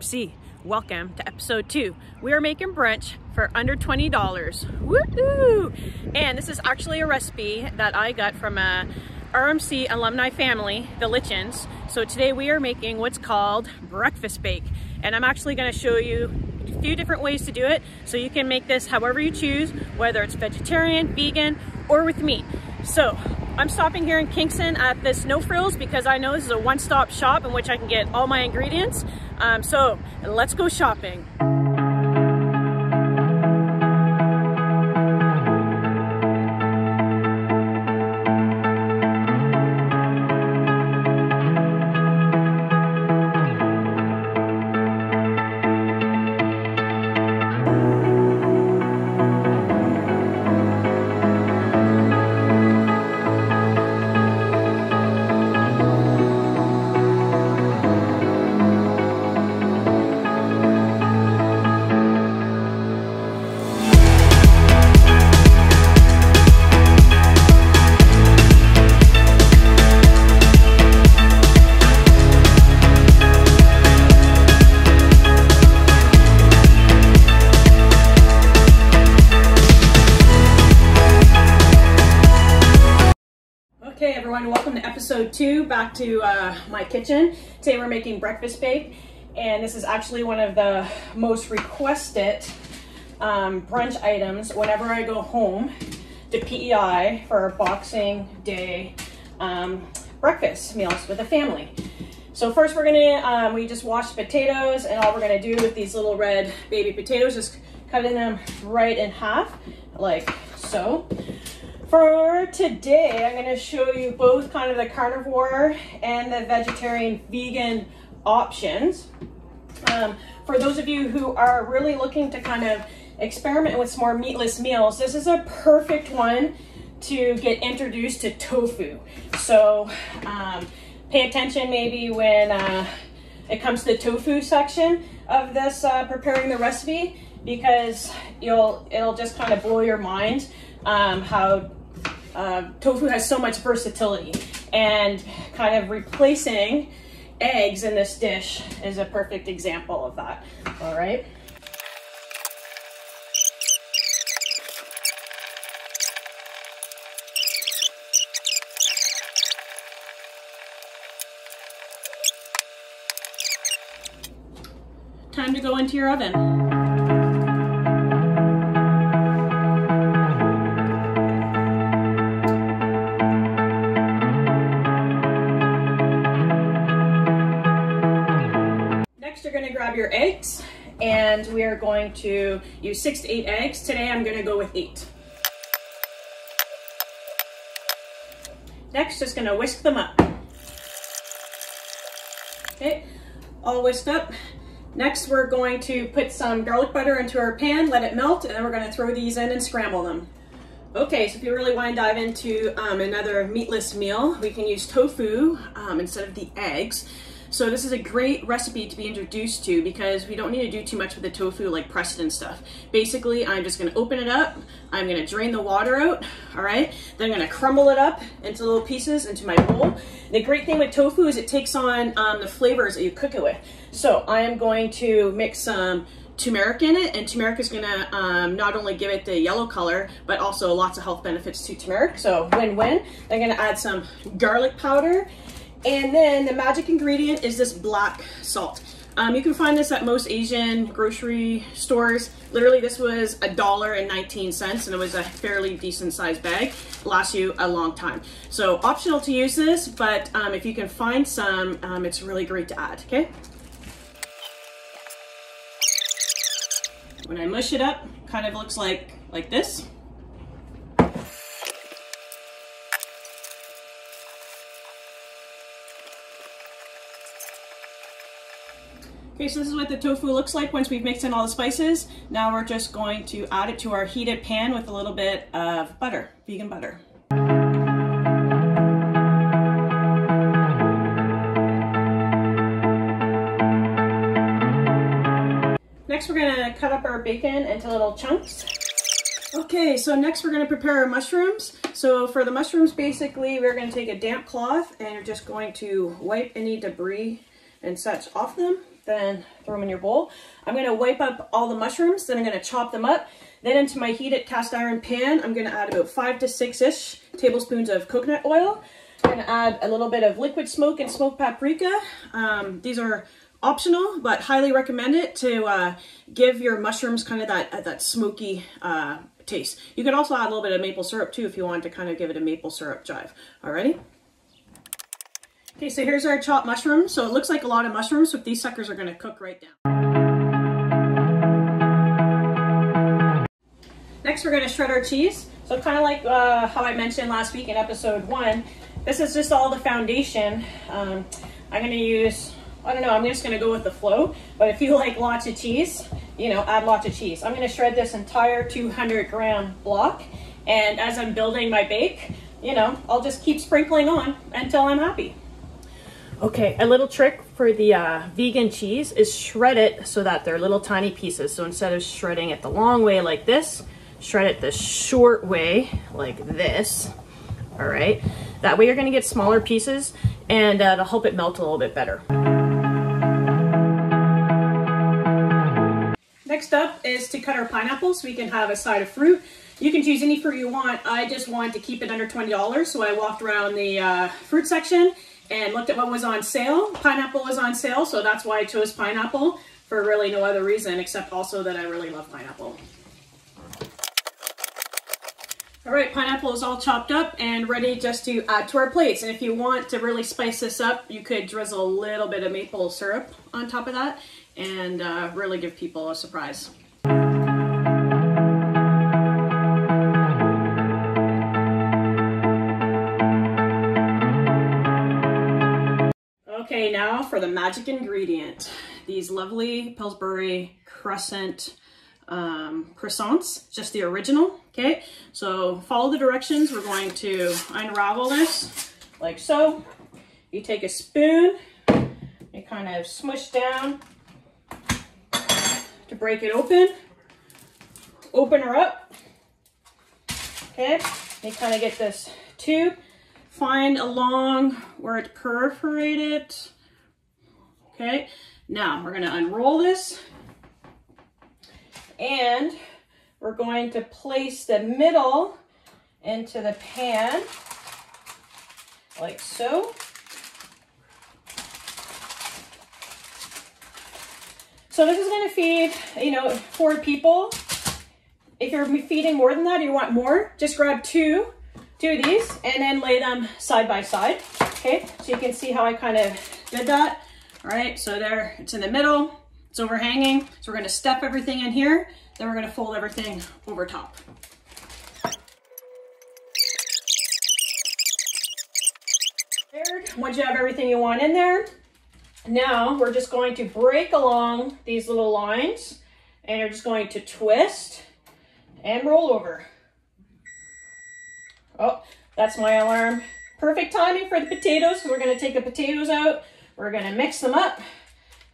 RMC. Welcome to episode 2. We are making brunch for under $20. Woohoo! And this is actually a recipe that I got from a RMC alumni family, the Lichens. So today we are making what's called breakfast bake. And I'm actually going to show you a few different ways to do it. So you can make this however you choose, whether it's vegetarian, vegan, or with meat. So I'm stopping here in Kingston at this No Frills because I know this is a one-stop shop in which I can get all my ingredients. So let's go shopping. Okay everyone, welcome to episode 2, back to my kitchen. Today we're making breakfast bake, and this is actually one of the most requested brunch items whenever I go home to PEI for Boxing Day breakfast meals with the family. So first we're gonna, we just washed potatoes, and all we're gonna do with these little red baby potatoes is cutting them right in half, like so. For today, I'm going to show you both kind of the carnivore and the vegetarian vegan options. For those of you who are really looking to kind of experiment with some more meatless meals, this is a perfect one to get introduced to tofu. So pay attention maybe when it comes to the tofu section of this preparing the recipe, because it'll just kind of blow your mind how tofu has so much versatility, and kind of replacing eggs in this dish is a perfect example of that. All right. Time to go into your oven. You're going to grab your eggs, and we are going to use 6 to 8 eggs. Today I'm going to go with 8. Next, just going to whisk them up. Okay, all whisked up. Next, we're going to put some garlic butter into our pan, let it melt, and then we're going to throw these in and scramble them. Okay, so if you really want to dive into another meatless meal, we can use tofu instead of the eggs. So this is a great recipe to be introduced to, because we don't need to do too much with the tofu like press it and stuff. Basically, I'm just gonna open it up, I'm gonna drain the water out, all right? Then I'm gonna crumble it up into little pieces into my bowl. The great thing with tofu is it takes on the flavors that you cook it with. So I am going to mix some turmeric in it, and turmeric is gonna not only give it the yellow color, but also lots of health benefits to turmeric. So win-win. I'm gonna add some garlic powder. And then the magic ingredient is this black salt. You can find this at most Asian grocery stores. Literally, this was $1.19, and it was a fairly decent sized bag. Lasts you a long time. So optional to use this, but if you can find some, it's really great to add, okay? When I mush it up, kind of looks like this. Okay, so this is what the tofu looks like once we've mixed in all the spices. Now we're just going to add it to our heated pan with a little bit of butter, vegan butter. Next, we're gonna cut up our bacon into little chunks. Okay, so next we're gonna prepare our mushrooms. So for the mushrooms, basically, we're gonna take a damp cloth and you're just going to wipe any debris and such off them. then throw them in your bowl. I'm gonna wipe up all the mushrooms, then I'm gonna chop them up. Then into my heated cast iron pan, I'm gonna add about 5 to 6-ish tablespoons of coconut oil. I'm gonna add a little bit of liquid smoke and smoked paprika. These are optional, but highly recommend it to give your mushrooms kind of that smoky taste. You can also add a little bit of maple syrup too if you want to kind of give it a maple syrup jive. Alrighty. Okay, so here's our chopped mushrooms. So it looks like a lot of mushrooms, but these suckers are gonna cook right down. Next, we're gonna shred our cheese. So kind of like how I mentioned last week in episode 1, this is just all the foundation. I'm gonna use, I don't know, I'm just gonna go with the flow, but if you like lots of cheese, you know, add lots of cheese. I'm gonna shred this entire 200-gram block, and as I'm building my bake, you know, I'll just keep sprinkling on until I'm happy. Okay, a little trick for the vegan cheese is shred it so that they're little tiny pieces. So instead of shredding it the long way like this, shred it the short way like this. All right, that way you're gonna get smaller pieces, and it'll help it melt a little bit better. Next up is to cut our pineapple so we can have a side of fruit. You can choose any fruit you want. I just wanted to keep it under $20, so I walked around the fruit section and looked at what was on sale. Pineapple was on sale, so that's why I chose pineapple, for really no other reason except also that I really love pineapple. All right, pineapple is all chopped up and ready just to add to our plates. And if you want to really spice this up, you could drizzle a little bit of maple syrup on top of that and really give people a surprise. Okay, now for the magic ingredient. These lovely Pillsbury Crescent croissants, just the original. Okay, so follow the directions. We're going to unravel this like so. You take a spoon, you kind of smush down to break it open. Open her up. Okay, you kind of get this tube. Find along where it's perforated. Okay, now we're going to unroll this. And we're going to place the middle into the pan, like so. So this is going to feed, you know, 4 people. If you're feeding more than that, or you want more, just grab two of these and then lay them side by side. Okay, so you can see how I kind of did that. All right, so there, it's in the middle. It's overhanging, so we're going to step everything in here, then we're going to fold everything over top. Once you have everything you want in there, now we're just going to break along these little lines, and you're just going to twist and roll over. Oh, that's my alarm. Perfect timing for the potatoes, because we're going to take the potatoes out, we're going to mix them up,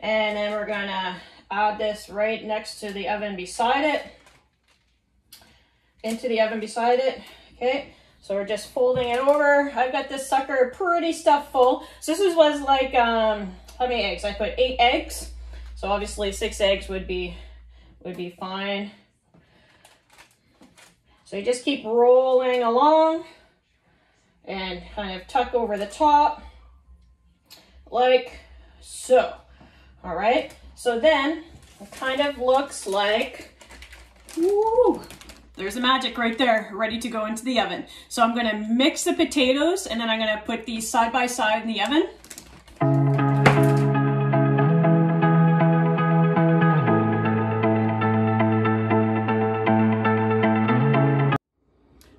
and then we're gonna add this right next to the oven beside it, into the oven beside it. Okay, so we're just folding it over. I've got this sucker pretty stuffed full. So this was like, how many eggs? I put 8 eggs. So obviously 6 eggs would be fine. So you just keep rolling along and kind of tuck over the top like so. All right, so then it kind of looks like, woo, there's the magic right there, ready to go into the oven. So I'm gonna mix the potatoes and then I'm gonna put these side by side in the oven.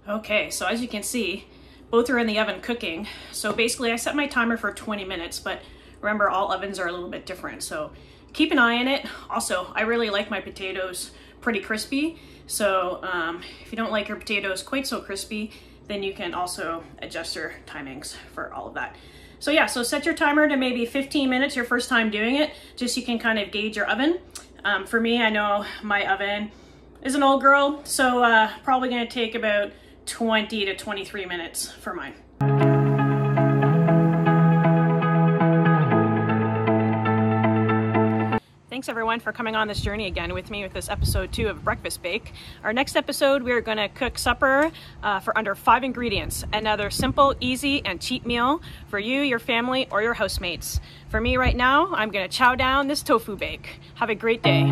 Okay, so as you can see, both are in the oven cooking. So basically I set my timer for 20 minutes, but remember, all ovens are a little bit different, so keep an eye on it. Also, I really like my potatoes pretty crispy, so if you don't like your potatoes quite so crispy, then you can also adjust your timings for all of that. So yeah, so set your timer to maybe 15 minutes your first time doing it, just so you can kind of gauge your oven. For me, I know my oven is an old girl, so probably gonna take about 20 to 23 minutes for mine. Thanks everyone for coming on this journey again with me with this episode 2 of Breakfast Bake. Our next episode, we're going to cook supper for under 5 ingredients. Another simple, easy, and cheap meal for you, your family, or your housemates. For me right now, I'm going to chow down this tofu bake. Have a great day.